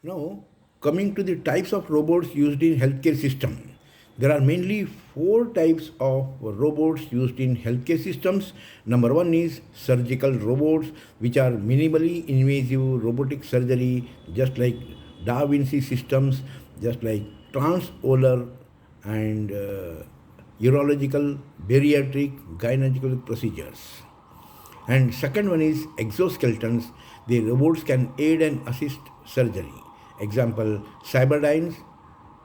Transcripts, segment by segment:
Now, coming to the types of robots used in healthcare system. There are mainly four types of robots used in healthcare systems. Number one is surgical robots, which are minimally invasive robotic surgery, just like Da Vinci systems, just like transolar and urological, bariatric, gynecological procedures. And second one is exoskeletons. The robots can aid and assist surgery. Example, cyberdynes,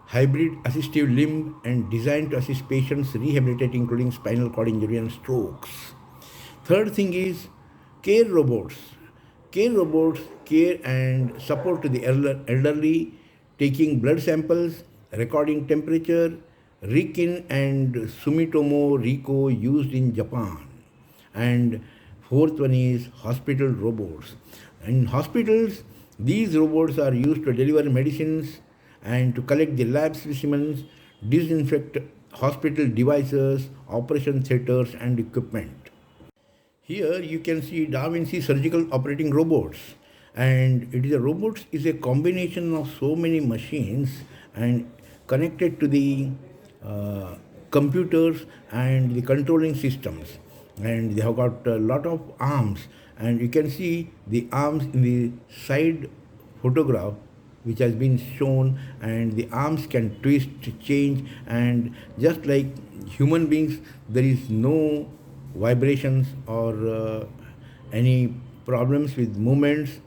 hybrid assistive limb and designed to assist patients rehabilitating including spinal cord injury and strokes. Third thing is care robots. Care robots care and support to the elderly, taking blood samples, recording temperature. Rikin and Sumitomo Rico used in Japan. And fourth one is hospital robots. In hospitals, these robots are used to deliver medicines and to collect the lab specimens, disinfect hospital devices, operation theaters, and equipment. Here you can see Da Vinci surgical operating robots, and it is a robots is a combination of so many machines and connected to the uh, computers and the controlling systems, and they have got a lot of arms, and you can see the arms in the side photograph which has been shown, and the arms can twist, change, and just like human beings there is no vibrations or any problems with movements,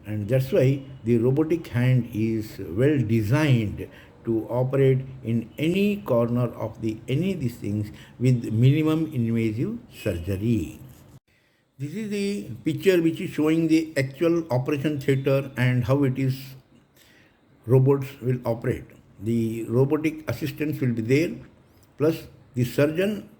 and that's why the robotic hand is well designed to operate in any corner of the any of these things with minimum invasive surgery. This is the picture which is showing the actual operation theater and how it is robots will operate. The robotic assistants will be there, plus the surgeon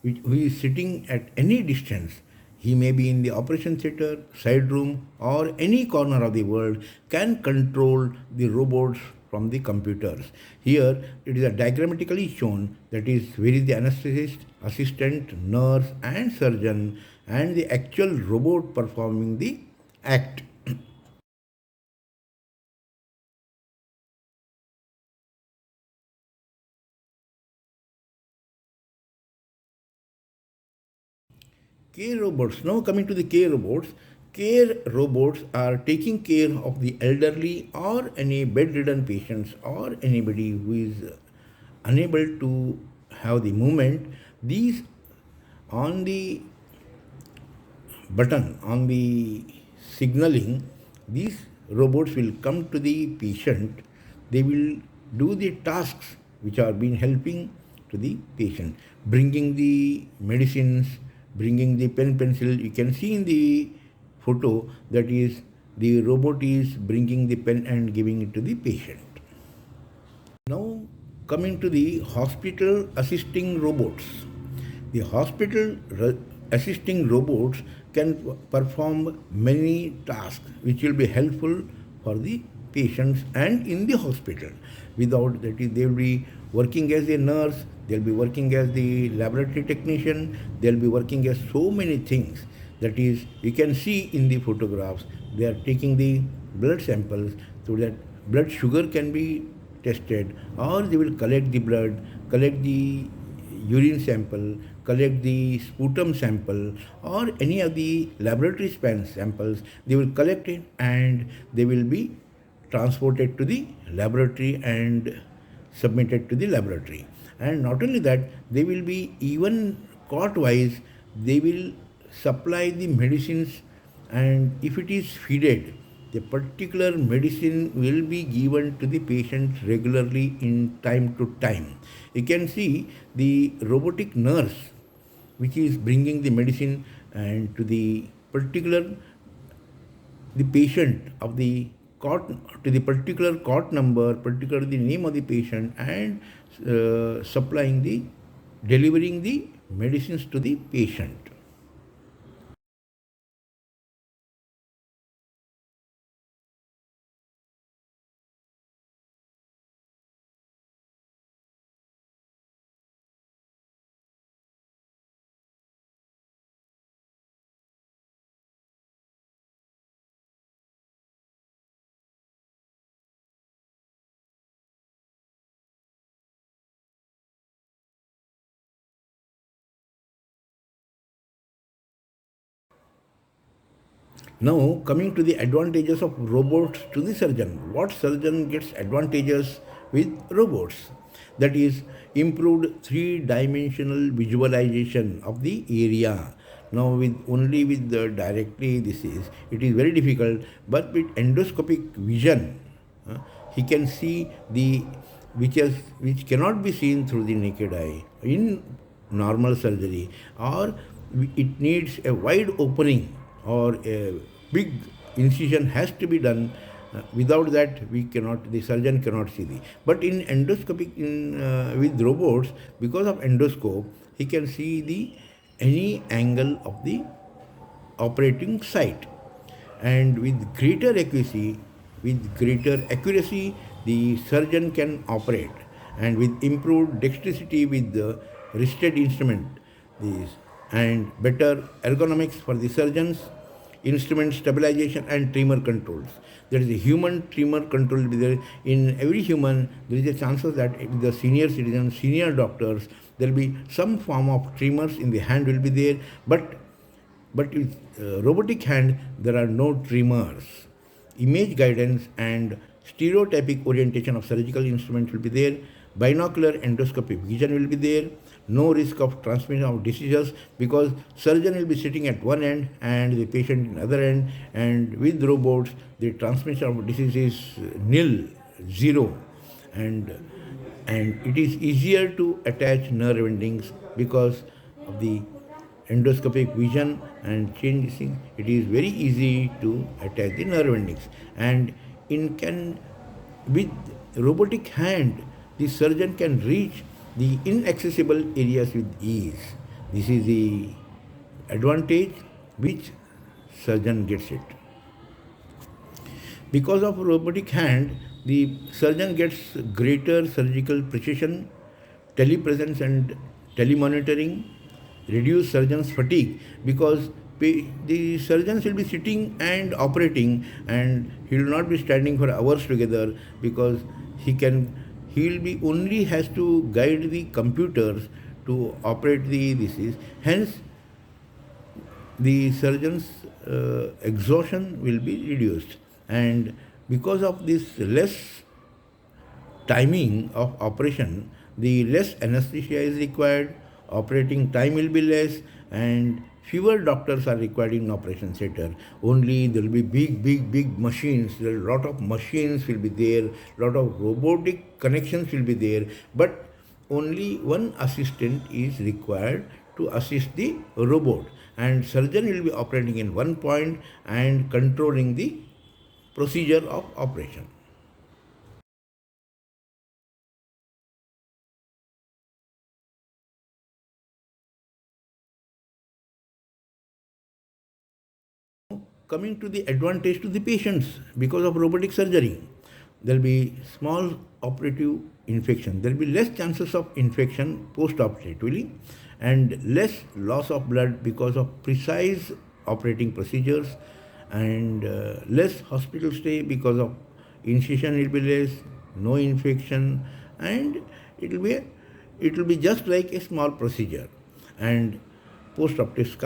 who is sitting at any distance. He may be in the operation theater, side room, or any corner of the world, can control the robots from the computers. Here it is a diagrammatically shown, that is where is the anesthetist, assistant, nurse, and surgeon, and the actual robot performing the act. Care robots. Now coming to the care robots are taking care of the elderly or any bedridden patients or anybody who is unable to have the movement. These on the button on the signaling, these robots will come to the patient. They will do the tasks which are being helping to the patient, bringing the medicines, bringing the pen pencil. You can see in the photo that is the robot is bringing the pen and giving it to the patient. Now, coming to the hospital assisting robots. The hospital assisting robots can perform many tasks which will be helpful for the patients and in the hospital. Without that, they will be working as a nurse, they'll be working as the laboratory technician, they'll be working as so many things. That is, you can see in the photographs, they are taking the blood samples so that blood sugar can be tested, or they will collect the blood, collect the urine sample, collect the sputum sample, or any of the laboratory span samples. They will collect it and they will be transported to the laboratory and submitted to the laboratory. And not only that, they will be even cot wise, they will supply the medicines, and if it is feeded, the particular medicine will be given to the patient regularly in time to time. You can see the robotic nurse which is bringing the medicine and to the particular the patient of the cot, to the particular cot number, particular the name of the patient, and supplying the delivering the medicines to the patient. Now, coming to the advantages of robots to the surgeon. What surgeon gets advantages with robots? That is, improved three-dimensional visualization of the area. Now, with the directly this is it is very difficult, but with endoscopic vision, uh, he can see the which cannot be seen through the naked eye in normal surgery, or it needs a wide opening or a big incision has to be done. Without that, we cannot. The surgeon cannot see the. But in endoscopic, with robots, because of endoscope, he can see the any angle of the operating site, and with greater accuracy, the surgeon can operate, and with improved dexterity with the wristed instrument, these and better ergonomics for the surgeons, instrument stabilization and tremor controls. There is a human tremor control will be there. In every human, there is a chances that the senior citizens, senior doctors, there will be some form of tremors in the hand will be there, but with robotic hand, there are no tremors. Image guidance and stereotypic orientation of surgical instruments will be there. Binocular endoscopic vision will be there. No risk of transmission of diseases because surgeon will be sitting at one end and the patient in other end. And with robots, the transmission of disease is nil, zero, and and it is easier to attach nerve endings because of the endoscopic vision and changing. It is very easy to attach the nerve endings, and in can with robotic hand the surgeon can reach the inaccessible areas with ease. This is the advantage which surgeon gets it. Because of robotic hand, the surgeon gets greater surgical precision, telepresence and telemonitoring, reduce surgeon's fatigue because the surgeons will be sitting and operating, and he will not be standing for hours together because he will be only has to guide the computers to operate the disease. Hence, the surgeon's exhaustion will be reduced, and because of this less timing of operation, the less anesthesia is required, operating time will be less, and fewer doctors are required in operation theatre. Only there will be big machines. There are a lot of machines will be there, lot of robotic connections will be there, but only one assistant is required to assist the robot, and surgeon will be operating in one point and controlling the procedure of operation. Coming to the advantage to the patients because of robotic surgery, there will be small operative infection. There will be less chances of infection post-operatively and less loss of blood because of precise operating procedures, and less hospital stay because of incision will be less, no infection, and it will be it will be just like a small procedure. And post-operative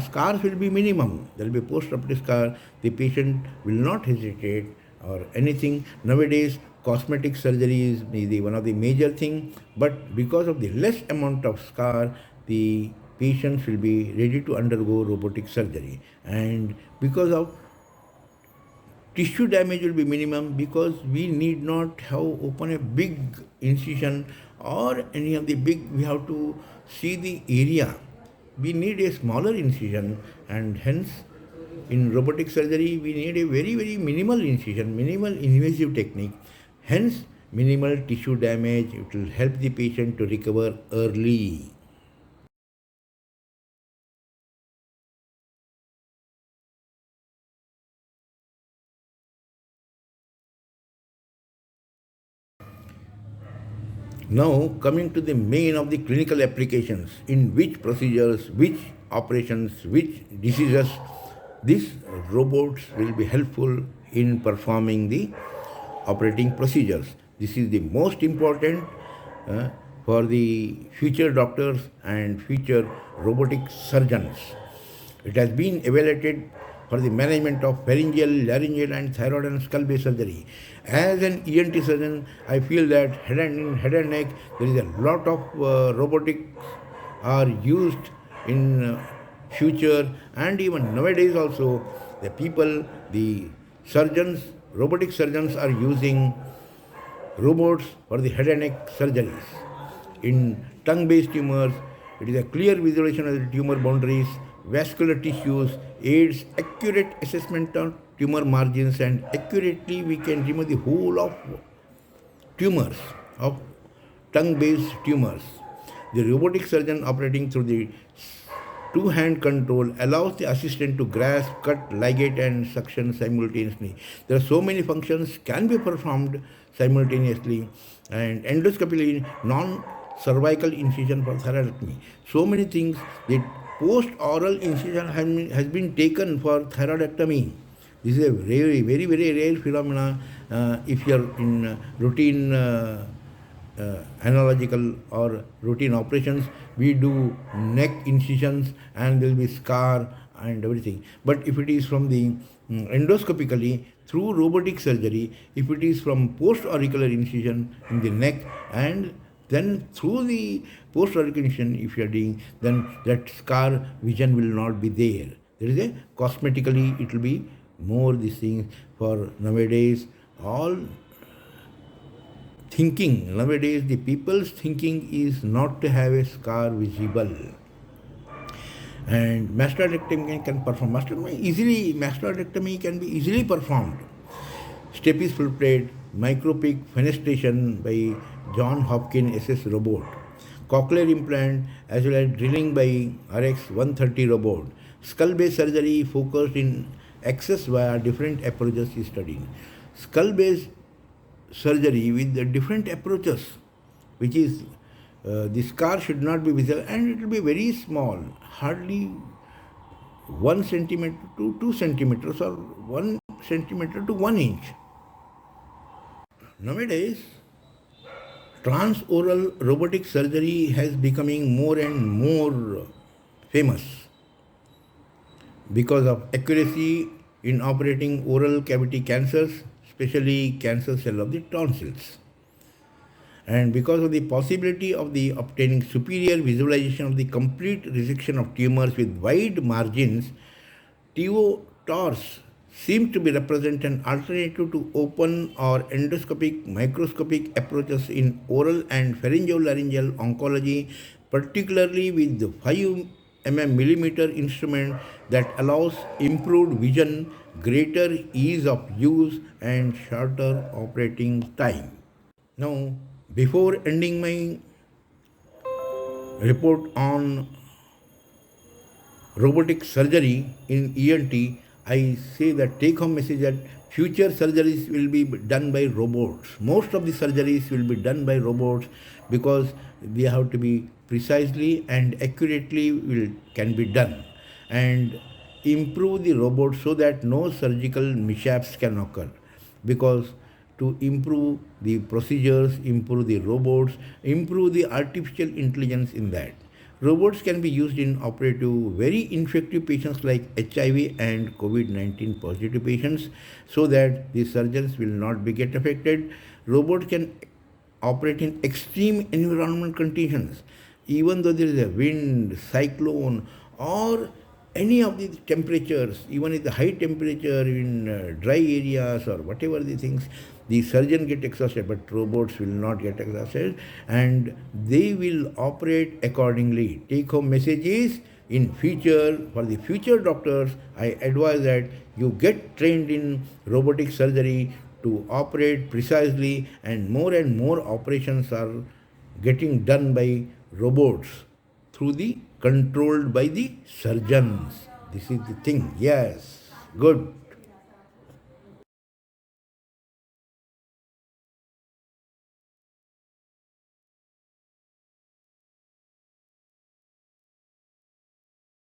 scars will be minimum. There will be post-operative scar. The patient will not hesitate or anything. Nowadays, cosmetic surgery is one of the major thing, but because of the less amount of scar, the patients will be ready to undergo robotic surgery. And because of tissue damage will be minimum because we need not have open a big incision or any of the big, we have to see the area. We need a smaller incision, and hence in robotic surgery we need a very minimal incision, minimal invasive technique. Hence minimal tissue damage. It will help the patient to recover early. Now, coming to the main of the clinical applications, in which procedures, which operations, which diseases, these robots will be helpful in performing the operating procedures. This is the most important uh, for the future doctors and future robotic surgeons. It has been evaluated for the management of pharyngeal, laryngeal, and thyroid and skull-base surgery. As an ENT surgeon, I feel that in head and neck there is a lot of robotics are used in future, and even nowadays also the people, the surgeons, robotic surgeons are using robots for the head and neck surgeries. In tongue-based tumors, it is a clear visualization of the tumor boundaries, vascular tissues, aids accurate assessment of tumor margins, and accurately we can remove the whole of tumors, of tongue-based tumors. The robotic surgeon operating through the two-hand control allows the assistant to grasp, cut, ligate, and suction simultaneously. There are so many functions can be performed simultaneously, and endoscopically non-cervical incision for thyroidectomy. So many things. The post-oral incision has been taken for thyroidectomy. This is a very rare phenomena. If you are in routine analogical or routine operations, we do neck incisions and there will be scar and everything. But if it is from the endoscopically through robotic surgery, if it is from post-auricular incision in the neck, and then through the post-auricular incision, if you are doing, then that scar vision will not be there. There is a cosmetically it will be more these things. For nowadays all thinking, nowadays the people's thinking is not to have a scar visible, and mastectomy can perform. Mastectomy can be easily performed. Stapes full plate, micropeak fenestration by John Hopkins SS robot, cochlear implant as well as drilling by RX 130 robot, skull base surgery focused in access via different approaches is studied. Skull base surgery with the different approaches, which is the scar should not be visible and it will be very small, hardly 1 centimeter to 2 centimeters or 1 centimeter to 1 inch. Nowadays, transoral robotic surgery has becoming more and more famous because of accuracy in operating oral cavity cancers, especially cancer cell of the tonsils. And because of the possibility of the obtaining superior visualization of the complete resection of tumors with wide margins, TORS seems to be represent an alternative to open or endoscopic microscopic approaches in oral and pharyngeal-laryngeal oncology, particularly with the 5 millimeter instrument that allows improved vision, greater ease of use, and shorter operating time. Now, before ending my report on robotic surgery in E.N.T, I say that take home message that future surgeries will be done by robots. Most of the surgeries will be done by robots because they have to be precisely and accurately can be done, and improve the robot so that no surgical mishaps can occur. Because to improve the procedures, improve the robots, improve the artificial intelligence in that. Robots can be used in operative very infective patients like HIV and COVID-19 positive patients so that the surgeons will not be get affected. Robots can operate in extreme environment conditions, even though there is a wind, cyclone, or any of the temperatures, even if the high temperature in dry areas or whatever the things, the surgeon get exhausted, but robots will not get exhausted and they will operate accordingly. Take home message is, in future, for the future doctors, I advise that you get trained in robotic surgery to operate precisely, and more operations are getting done by robots through the controlled by the surgeons. This is the thing. Yes, good.